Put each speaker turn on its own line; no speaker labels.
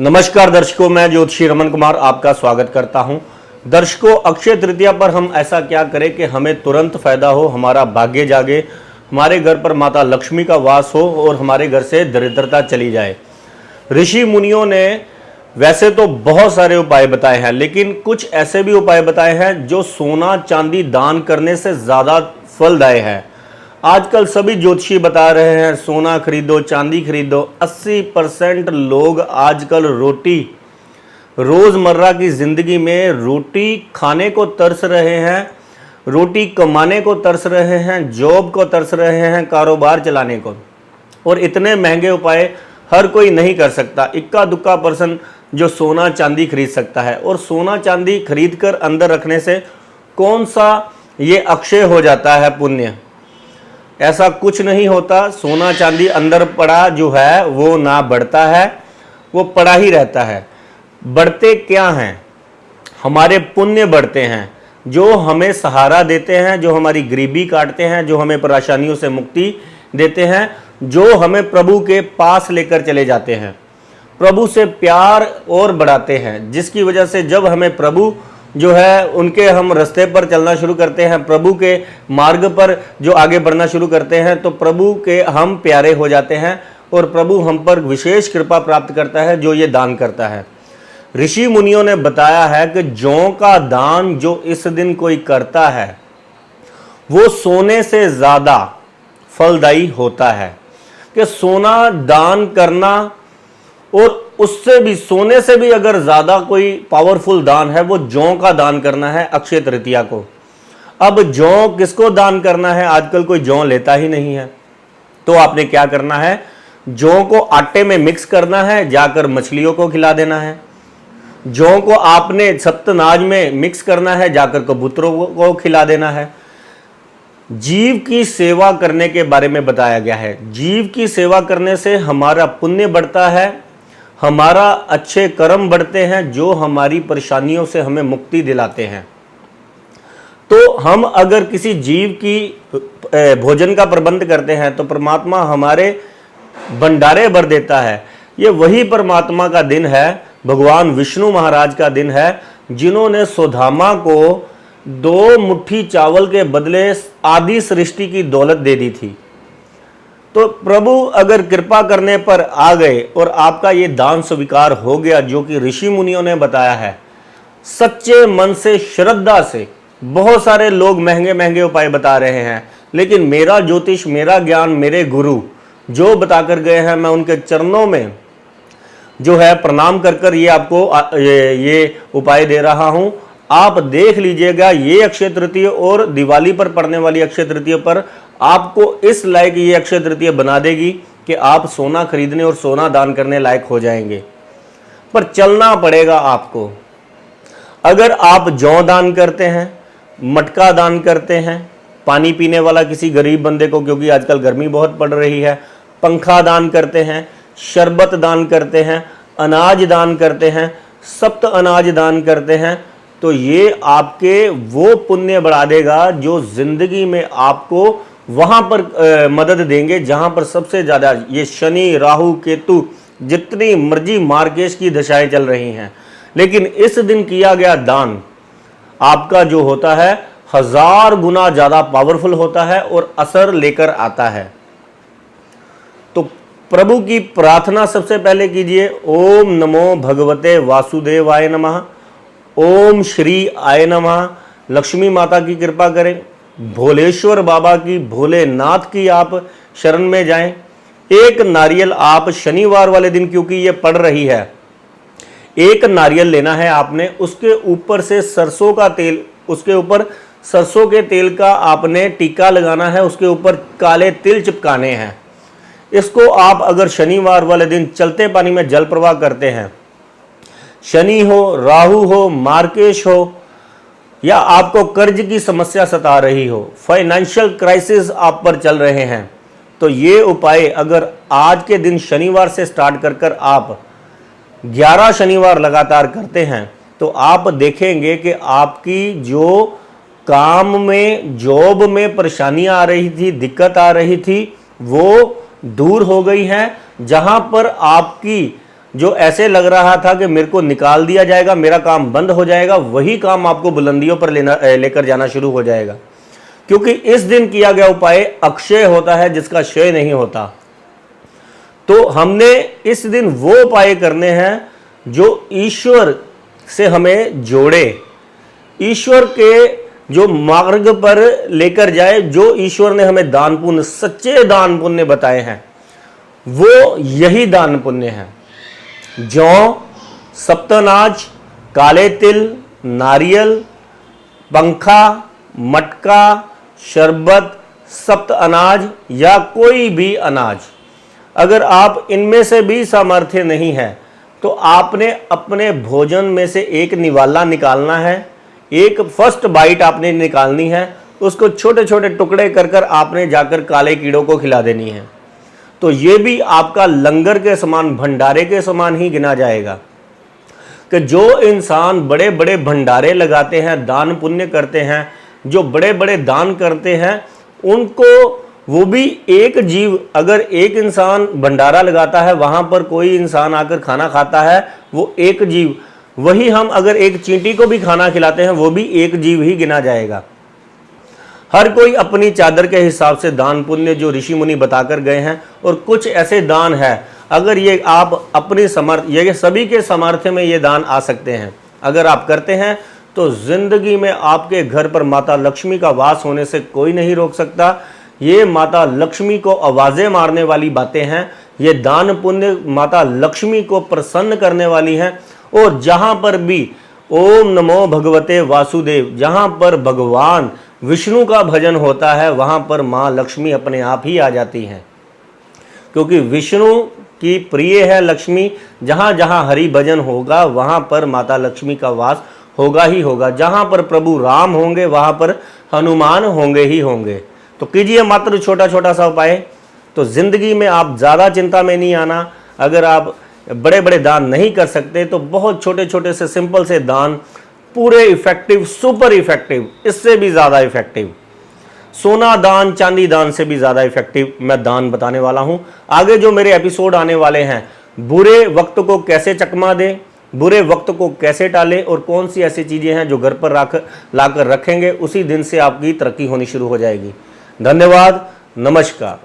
नमस्कार दर्शकों, मैं ज्योतिषी रमन कुमार आपका स्वागत करता हूं। दर्शकों, अक्षय तृतीया पर हम ऐसा क्या करें कि हमें तुरंत फायदा हो, हमारा भाग्य जागे, हमारे घर पर माता लक्ष्मी का वास हो और हमारे घर से दरिद्रता चली जाए। ऋषि मुनियों ने वैसे तो बहुत सारे उपाय बताए हैं, लेकिन कुछ ऐसे भी उपाय बताए हैं जो सोना चांदी दान करने से ज़्यादा फलदायी है। आजकल सभी ज्योतिषी बता रहे हैं सोना खरीदो, चांदी खरीदो। 80% लोग आजकल रोज़मर्रा की ज़िंदगी में रोटी खाने को तरस रहे हैं, रोटी कमाने को तरस रहे हैं, जॉब को तरस रहे हैं, कारोबार चलाने को। और इतने महंगे उपाय हर कोई नहीं कर सकता। इक्का दुक्का पर्सन जो सोना चांदी खरीद सकता है, और सोना चांदी खरीद कर अंदर रखने से कौन सा ये अक्षय हो जाता है पुण्य? ऐसा कुछ नहीं होता। सोना चांदी अंदर पड़ा जो है वो ना बढ़ता है, वो पड़ा ही रहता है। बढ़ते क्या हैं? हमारे पुण्य बढ़ते हैं, जो हमें सहारा देते हैं, जो हमारी गरीबी काटते हैं, जो हमें परेशानियों से मुक्ति देते हैं, जो हमें प्रभु के पास लेकर चले जाते हैं, प्रभु से प्यार और बढ़ाते हैं, जिसकी वजह से जब हमें प्रभु जो है उनके हम रास्ते पर चलना शुरू करते हैं, प्रभु के मार्ग पर जो आगे बढ़ना शुरू करते हैं, तो प्रभु के हम प्यारे हो जाते हैं और प्रभु हम पर विशेष कृपा प्राप्त करता है, जो ये दान करता है। ऋषि मुनियों ने बताया है कि जौ का दान जो इस दिन कोई करता है वो सोने से ज़्यादा फलदायी होता है। कि सोना दान करना, और उससे भी सोने से भी अगर ज़्यादा कोई पावरफुल दान है वो जौ का दान करना है अक्षय तृतीया को। अब जौ किसको दान करना है? आजकल कोई जौ लेता ही नहीं है। तो आपने क्या करना है? जौ को आटे में मिक्स करना है, जाकर मछलियों को खिला देना है। जौ को आपने सप्तनाज में मिक्स करना है, जाकर कबूतरों को खिला देना है। जीव की सेवा करने के बारे में बताया गया है। जीव की सेवा करने से हमारा पुण्य बढ़ता है, हमारा अच्छे कर्म बढ़ते हैं, जो हमारी परेशानियों से हमें मुक्ति दिलाते हैं। तो हम अगर किसी जीव की भोजन का प्रबंध करते हैं तो परमात्मा हमारे भंडारे भर देता है। ये वही परमात्मा का दिन है, भगवान विष्णु महाराज का दिन है, जिन्होंने सुदामा को 2 मुट्ठी चावल के बदले आधी सृष्टि की दौलत दे दी थी। तो प्रभु अगर कृपा करने पर आ गए और आपका ये दान स्वीकार हो गया, जो कि ऋषि मुनियों ने बताया है, सच्चे मन से श्रद्धा से। बहुत सारे लोग महंगे महंगे उपाय बता रहे हैं, लेकिन मेरा ज्योतिष, मेरा ज्ञान, मेरे गुरु जो बताकर गए हैं, मैं उनके चरणों में जो है प्रणाम कर कर ये आपको ये उपाय दे रहा हूं। आप देख लीजिएगा, ये अक्षय तृतीया और दिवाली पर पड़ने वाली अक्षय तृतीया पर आपको इस लायक ये अक्षय तृतीया बना देगी कि आप सोना खरीदने और सोना दान करने लायक हो जाएंगे। पर चलना पड़ेगा आपको। अगर आप जौ दान करते हैं, मटका दान करते हैं, पानी पीने वाला किसी गरीब बंदे को, क्योंकि आजकल गर्मी बहुत पड़ रही है, पंखा दान करते हैं, शरबत दान करते हैं, अनाज दान करते हैं, सप्त अनाज दान करते हैं, तो ये आपके वो पुण्य बढ़ा देगा जो जिंदगी में आपको वहां पर मदद देंगे जहां पर सबसे ज्यादा ये शनि, राहु, केतु, जितनी मर्जी मार्गेश की दशाएं चल रही हैं। लेकिन इस दिन किया गया दान आपका जो होता है 1000 गुना ज्यादा पावरफुल होता है और असर लेकर आता है। तो प्रभु की प्रार्थना सबसे पहले कीजिए, ओम नमो भगवते वासुदेवाय नमः, ओम श्री आय नमः। लक्ष्मी माता की कृपा करें, भोलेश्वर बाबा की, भोलेनाथ की आप शरण में जाएं। एक नारियल आप शनिवार वाले दिन, क्योंकि ये पड़ रही है, एक नारियल लेना है आपने, उसके ऊपर से सरसों का तेल, उसके ऊपर सरसों के तेल का आपने टीका लगाना है, उसके ऊपर काले तिल चिपकाने हैं। इसको आप अगर शनिवार वाले दिन चलते पानी में जल प्रवाह करते हैं, शनि हो, राहु हो, मार्केश हो, या आपको कर्ज की समस्या सता रही हो, फाइनेंशियल क्राइसिस आप पर चल रहे हैं, तो ये उपाय अगर आज के दिन शनिवार से स्टार्ट कर कर आप 11 शनिवार लगातार करते हैं, तो आप देखेंगे कि आपकी जो काम में, जॉब में परेशानियां आ रही थी, दिक्कत आ रही थी, वो दूर हो गई हैं। जहां पर आपकी जो ऐसे लग रहा था कि मेरे को निकाल दिया जाएगा, मेरा काम बंद हो जाएगा, वही काम आपको बुलंदियों पर लेकर जाना शुरू हो जाएगा। क्योंकि इस दिन किया गया उपाय अक्षय होता है, जिसका क्षय नहीं होता। तो हमने इस दिन वो उपाय करने हैं जो ईश्वर से हमें जोड़े, ईश्वर के जो मार्ग पर लेकर जाए, जो ईश्वर ने हमें दान पुण्य, सच्चे दान पुण्य बताए हैं, वो यही दान पुण्य है। जौ, सप्तनाज, काले तिल, नारियल, पंखा, मटका, शरबत, सप्त अनाज या कोई भी अनाज। अगर आप इनमें से भी सामर्थ्य नहीं है तो आपने अपने भोजन में से एक निवाला निकालना है, एक फर्स्ट बाइट आपने निकालनी है, उसको छोटे छोटे टुकड़े कर कर आपने जाकर काले कीड़ों को खिला देनी है। तो ये भी आपका लंगर के समान, भंडारे के समान ही गिना जाएगा। कि जो इंसान बड़े बड़े भंडारे लगाते हैं, दान पुण्य करते हैं, जो बड़े बड़े दान करते हैं, उनको वो भी एक जीव, अगर एक इंसान भंडारा लगाता है, वहां पर कोई इंसान आकर खाना खाता है, वो एक जीव। वही हम अगर एक चींटी को भी खाना खिलाते हैं, वो भी एक जीव ही गिना जाएगा। हर कोई अपनी चादर के हिसाब से दान पुण्य जो ऋषि मुनि बताकर गए हैं, और कुछ ऐसे दान है, अगर ये आप अपनी ये सभी के सामर्थ्य में ये दान आ सकते हैं, अगर आप करते हैं तो जिंदगी में आपके घर पर माता लक्ष्मी का वास होने से कोई नहीं रोक सकता। ये माता लक्ष्मी को आवाजें मारने वाली बातें हैं, ये दान पुण्य माता लक्ष्मी को प्रसन्न करने वाली हैं। और जहां पर भी ओम नमो भगवते वासुदेव, जहां पर भगवान विष्णु का भजन होता है, वहां पर माँ लक्ष्मी अपने आप ही आ जाती हैं। क्योंकि विष्णु की प्रिय है लक्ष्मी, जहां जहां हरि भजन होगा वहां पर माता लक्ष्मी का वास होगा ही होगा। जहां पर प्रभु राम होंगे वहां पर हनुमान होंगे ही होंगे। तो कीजिए मात्र छोटा छोटा सा उपाय, तो जिंदगी में आप ज़्यादा चिंता में नहीं आना। अगर आप बड़े बड़े दान नहीं कर सकते तो बहुत छोटे छोटे से सिंपल से दान पूरे इफेक्टिव, सुपर इफेक्टिव, इससे भी ज़्यादा इफेक्टिव, सोना दान, चांदी दान से भी ज़्यादा इफेक्टिव मैं दान बताने वाला हूँ। आगे जो मेरे एपिसोड आने वाले हैं, बुरे वक्त को कैसे चकमा दें, बुरे वक्त को कैसे टालें, और कौन सी ऐसी चीज़ें हैं जो घर पर लाकर रखेंगे, उसी दिन से आपकी तरक्की होनी शुरू हो जाएगी। धन्यवाद, नमस्कार।